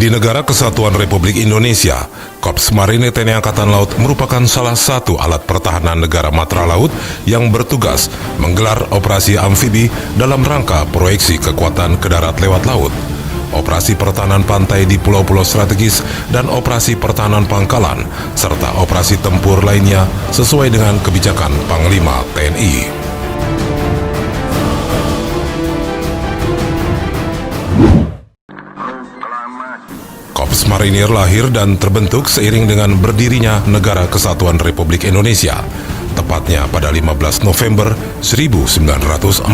Di negara Kesatuan Republik Indonesia, Korps Marinir TNI Angkatan Laut merupakan salah satu alat pertahanan negara matra laut yang bertugas menggelar operasi amfibi dalam rangka proyeksi kekuatan ke darat lewat laut, operasi pertahanan pantai di pulau-pulau strategis, dan operasi pertahanan pangkalan, serta operasi tempur lainnya sesuai dengan kebijakan Panglima TNI. Korps Marinir lahir dan terbentuk seiring dengan berdirinya Negara Kesatuan Republik Indonesia, tepatnya pada 15 November 1945.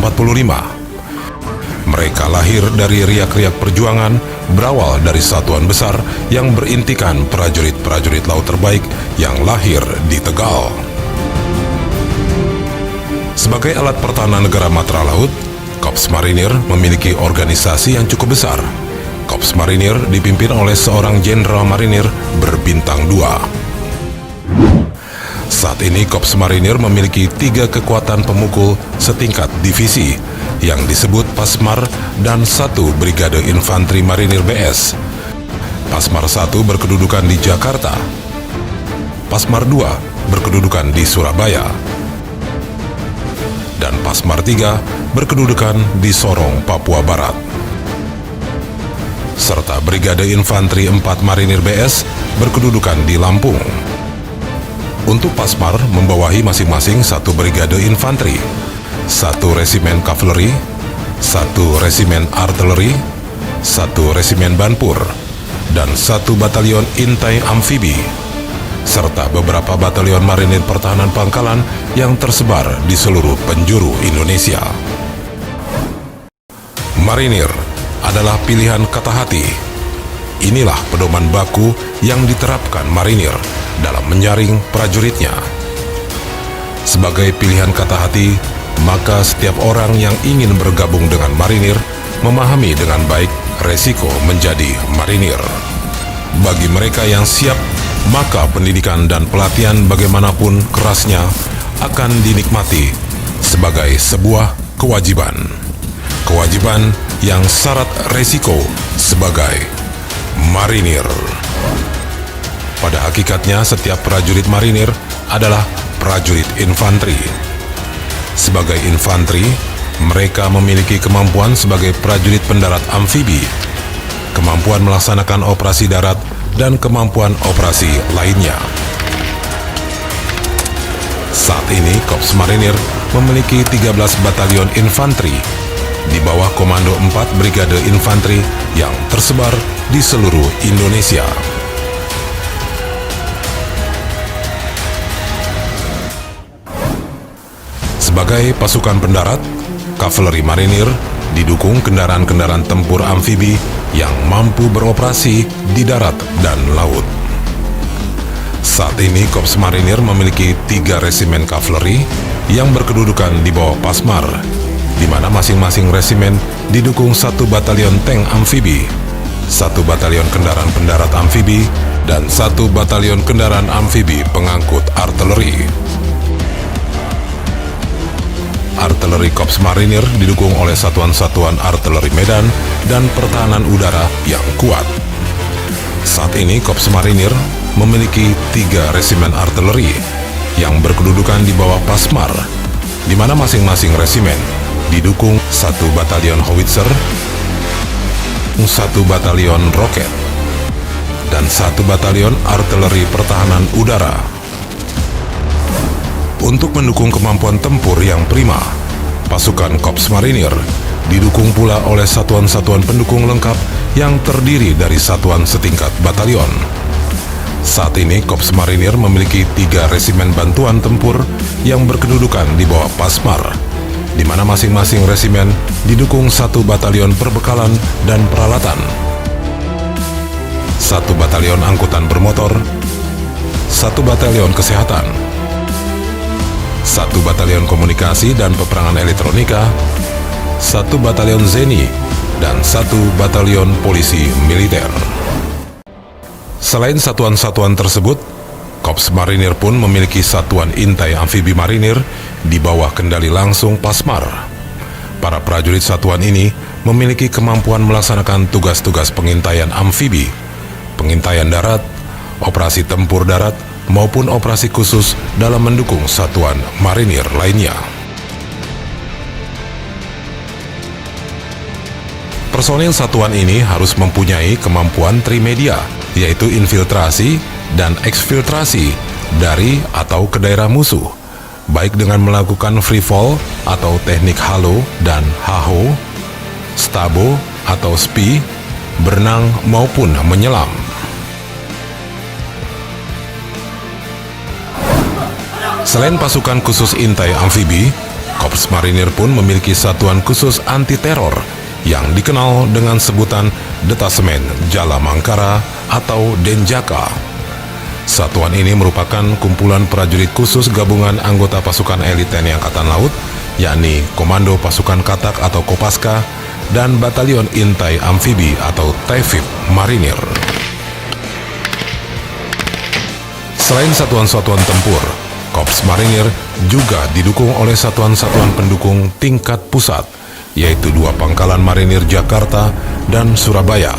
Mereka lahir dari riak-riak perjuangan, berawal dari satuan besar yang berintikan prajurit-prajurit laut terbaik yang lahir di Tegal. Sebagai alat pertahanan negara matra laut, Korps Marinir memiliki organisasi yang cukup besar. Korps Marinir dipimpin oleh seorang Jenderal Marinir berbintang 2. Saat ini Korps Marinir memiliki 3 kekuatan pemukul setingkat divisi yang disebut Pasmar dan 1 Brigade Infanteri Marinir BS. Pasmar 1 berkedudukan di Jakarta, Pasmar 2 berkedudukan di Surabaya, dan Pasmar 3 berkedudukan di Sorong, Papua Barat, serta Brigade Infanteri 4 Marinir BS berkedudukan di Lampung. Untuk Pasmar membawahi masing-masing 1 Brigade Infanteri, 1 Resimen Kavaleri, 1 Resimen Artileri, 1 Resimen Banpur, dan 1 Batalion Intai Amfibi, serta beberapa batalion Marinir Pertahanan Pangkalan yang tersebar di seluruh penjuru Indonesia. Marinir adalah pilihan kata hati. Inilah pedoman baku yang diterapkan Marinir dalam menyaring prajuritnya. Sebagai pilihan kata hati, maka setiap orang yang ingin bergabung dengan Marinir memahami dengan baik resiko menjadi Marinir. Bagi mereka yang siap, maka pendidikan dan pelatihan bagaimanapun kerasnya akan dinikmati sebagai sebuah kewajiban. Kewajiban yang syarat resiko sebagai Marinir. Pada hakikatnya, setiap prajurit Marinir adalah prajurit infanteri. Sebagai infanteri, mereka memiliki kemampuan sebagai prajurit pendarat amfibi, kemampuan melaksanakan operasi darat, dan kemampuan operasi lainnya. Saat ini, Korps Marinir memiliki 13 batalion infanteri di bawah Komando 4 Brigade Infanteri yang tersebar di seluruh Indonesia. Sebagai pasukan pendarat, Kavaleri Marinir didukung kendaraan-kendaraan tempur amfibi yang mampu beroperasi di darat dan laut. Saat ini Korps Marinir memiliki 3 resimen kavaleri yang berkedudukan di bawah Pasmar, di mana masing-masing resimen didukung 1 batalion tank amfibi, 1 batalion kendaraan pendarat amfibi, dan 1 batalion kendaraan amfibi pengangkut artileri. Artileri Korps Marinir didukung oleh satuan-satuan artileri medan dan pertahanan udara yang kuat. Saat ini Korps Marinir memiliki 3 resimen artileri yang berkedudukan di bawah Pasmar, di mana masing-masing resimen didukung 1 batalion howitzer, 1 batalion roket, dan 1 batalion artileri pertahanan udara. Untuk mendukung kemampuan tempur yang prima, pasukan Korps Marinir didukung pula oleh satuan-satuan pendukung lengkap yang terdiri dari satuan setingkat batalion. Saat ini Korps Marinir memiliki 3 resimen bantuan tempur yang berkedudukan di bawah Pasmar, di mana masing-masing resimen didukung 1 batalion perbekalan dan peralatan, 1 batalion angkutan bermotor, 1 batalion kesehatan, 1 batalion komunikasi dan peperangan elektronika, 1 batalion Zeni, dan 1 batalion polisi militer. Selain satuan-satuan tersebut, Korps Marinir pun memiliki satuan intai amfibi Marinir di bawah kendali langsung Pasmar. Para prajurit satuan ini memiliki kemampuan melaksanakan tugas-tugas pengintaian amfibi, pengintaian darat, operasi tempur darat, maupun operasi khusus dalam mendukung satuan marinir lainnya. Personil satuan ini harus mempunyai kemampuan trimedia, yaitu infiltrasi dan eksfiltrasi dari atau ke daerah musuh, baik dengan melakukan free fall atau teknik halo dan haho, stabo atau spi, berenang maupun menyelam. Selain pasukan khusus intai amfibi, Korps Marinir pun memiliki satuan khusus anti-teror yang dikenal dengan sebutan Detasemen Jala Mangkara atau Denjaka. Satuan ini merupakan kumpulan prajurit khusus gabungan anggota pasukan elit TNI Angkatan Laut, yakni Komando Pasukan Katak atau Kopaska, dan Batalion Intai Amfibi atau TAIFIB Marinir. Selain satuan-satuan tempur, Korps Marinir juga didukung oleh satuan-satuan pendukung tingkat pusat, yaitu 2 pangkalan marinir Jakarta dan Surabaya,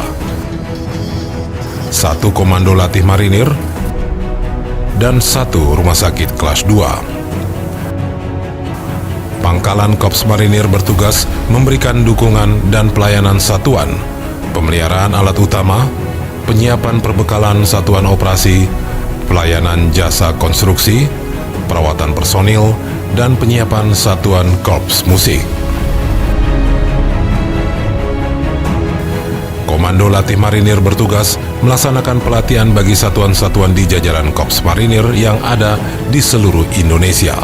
1 komando latih marinir, dan 1 rumah sakit kelas 2. Pangkalan Korps Marinir bertugas memberikan dukungan dan pelayanan satuan, pemeliharaan alat utama, penyiapan perbekalan satuan operasi, pelayanan jasa konstruksi, perawatan personil, dan penyiapan satuan korps musik. Komando Latih Marinir bertugas melaksanakan pelatihan bagi satuan-satuan di jajaran Korps Marinir yang ada di seluruh Indonesia.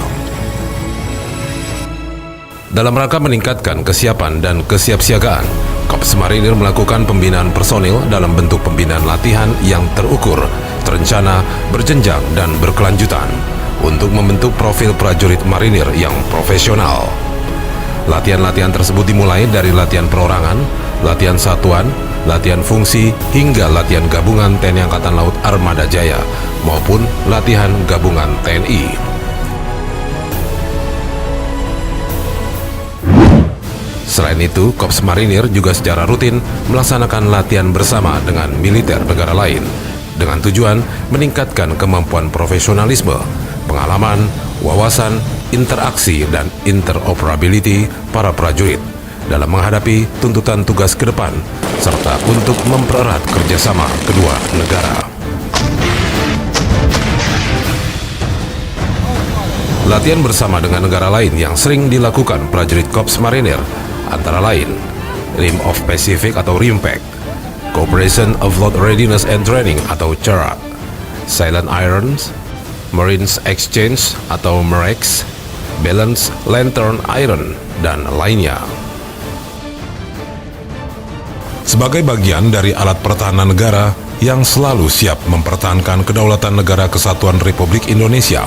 Dalam rangka meningkatkan kesiapan dan kesiapsiagaan, Korps Marinir melakukan pembinaan personil dalam bentuk pembinaan latihan yang terukur, terencana, berjenjang, dan berkelanjutan untuk membentuk profil prajurit marinir yang profesional. Latihan-latihan tersebut dimulai dari latihan perorangan, latihan satuan, latihan fungsi, hingga latihan gabungan TNI Angkatan Laut Armada Jaya maupun latihan gabungan TNI. Selain itu, Korps Marinir juga secara rutin melaksanakan latihan bersama dengan militer negara lain dengan tujuan meningkatkan kemampuan profesionalisme, pengalaman, wawasan, interaksi, dan interoperability para prajurit dalam menghadapi tuntutan tugas ke depan, serta untuk mempererat kerjasama kedua negara. Latihan bersama dengan negara lain yang sering dilakukan prajurit Korps Marinir antara lain Rim of Pacific atau RIMPAC, Cooperation of Fleet Readiness and Training atau CERAT, Silent Irons, Marines Exchange atau MAREX, Balance Lantern Iron, dan lainnya. Sebagai bagian dari alat pertahanan negara yang selalu siap mempertahankan kedaulatan negara kesatuan Republik Indonesia,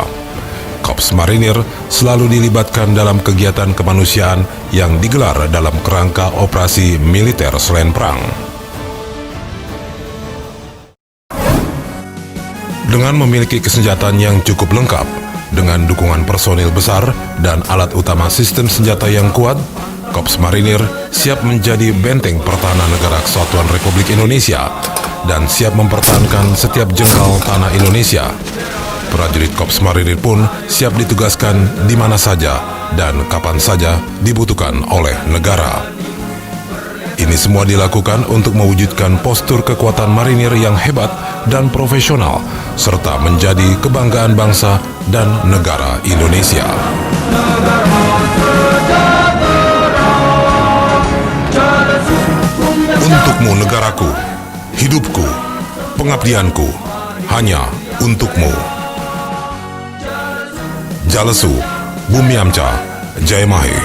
Korps Marinir selalu dilibatkan dalam kegiatan kemanusiaan yang digelar dalam kerangka operasi militer selain perang. Dengan memiliki kesenjataan yang cukup lengkap, dengan dukungan personil besar dan alat utama sistem senjata yang kuat, Korps Marinir siap menjadi benteng pertahanan negara kesatuan Republik Indonesia dan siap mempertahankan setiap jengkal tanah Indonesia. Prajurit Korps Marinir pun siap ditugaskan di mana saja dan kapan saja dibutuhkan oleh negara. Ini semua dilakukan untuk mewujudkan postur kekuatan marinir yang hebat dan profesional, serta menjadi kebanggaan bangsa dan negara Indonesia. Untukmu negaraku, hidupku, pengabdianku, hanya untukmu. Jalesu, Bumi Amca, Jayamahe.